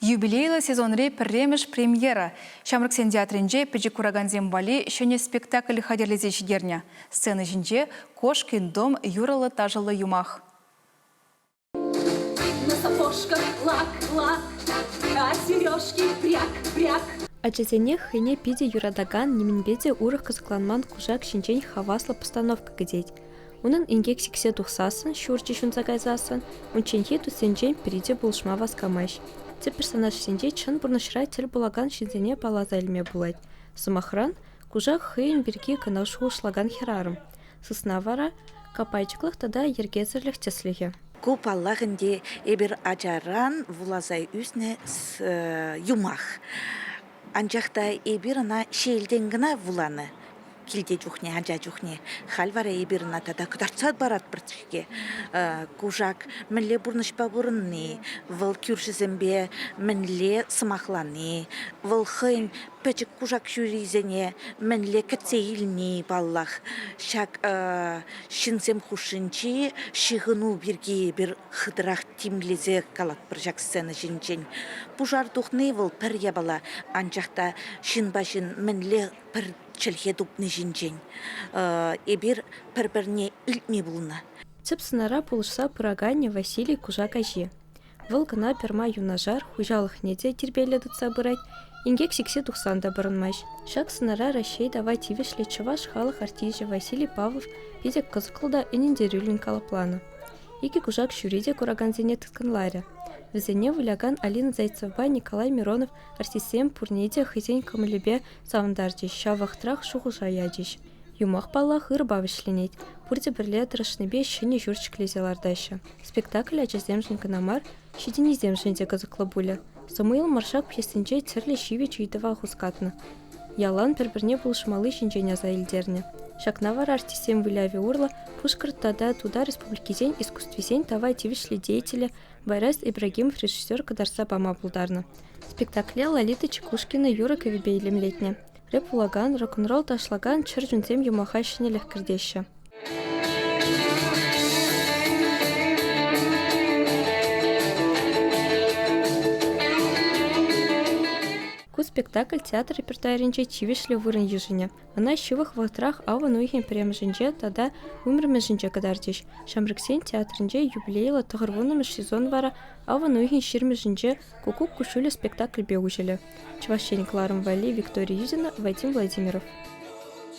Юбилейлы сезонре пірремеш премьера. Шамрыксен театринже піжі кураган зембали шөне спектакль хадерлезе жидерне. Сцена жинже Кошкин дом юралы тажылы юмах. На сапожках лак-лак, а сережки пряк-пряк. Ачасене хыне пиде юрадаган неминбеде урых кызыкланман кужак шинчен хавасла постановка гдеть. Унын ингек сиксе тухсасын, шурчи шунзагайзасын, унченхи тусенчен периде булшма васкамаш. Те персонаж сенде чын бурнышра тел булаган шинзене палаза илме булать. Сумахран кужак хыйн бирги каналшу шлаган херарым. Сыснавара капайчыклых тада ергезерлих теслихе. Көп аллағынде эбір ажаран вулазай үсіне юмах. Анжақта эбір ана шейлден вуланы. Килде жухне, анжа жухне. Халвара эбір ана тада кударцад барат біртішке. Кужак мінле бұрнышпа бұрынны. Выл күршізімбе мінле сымақланы. Выл хын пәчік кужак жүрізіне мінле кәтсейліне баллах. Шак шинсем хушынчы шығыну бірге бір хыдырақ тимлезе калат бір жак сцена жинчен. Пужар дұхны выл пір ябала. Анжақта шын-башын мінле пір чілге дұпны жинчен. Эбір пір-бірне үлтме бұлына. Цып сынара пулышса пырагане Василий кужак ажи. Выл гына перма юнажар хужалық неде тербелі дұтса бұрайт, ингек сиксе тухсанда бұрынмаш. Шак сынара рашей давай тивешле чываш халық артиже Василий Павлов педек кызықылда энендерюлін калапланы. Ики кужак шуриде кураганзене тытканларе. Візене выляган Алина Зайцева, Николай Миронов, артисем пурнеде хызен камылебе савындардеш, шавахтрах шухуша ядеш. Юмах палах ырбавышленеть, пурде бірле тырышныбе шыне жүрчік лезелардайшы. Спектакль ачаздемжін канамар, шеденездемжінде кызықлы бұлі. Самуил Маршак пьесінже терлі шиве чуйдыва хускатны. Ялан бір-бірне бұлшымалы шинжене заилдерне. Шакнавар артисем выляве урла, пушкырттада туда республикизен искусствизен тавай тивишлі деятелі Байрас Ибрагимов режиссер кадарса бама булдарны. Спектакле Лолита Чекушкина Юра Ковибейлем летне. Рэп вулаган, рок-н-ролл ташлаган чыр жүнзем юмаха шинелех кірдеші. Ку спектакль театр репертуаринче чивишле вырын ежине. Она щивых ватрах ава нуихин прем жинче тада умерме жинче кадардеш. Шамрыксен театринче юбилейла тағырвунымыш сезон вара ава нуихин ширме жинче кукук кушуле спектакль беужеле. Чевашченик Ларом Вали, Виктория Юзина, Вадим Владимиров.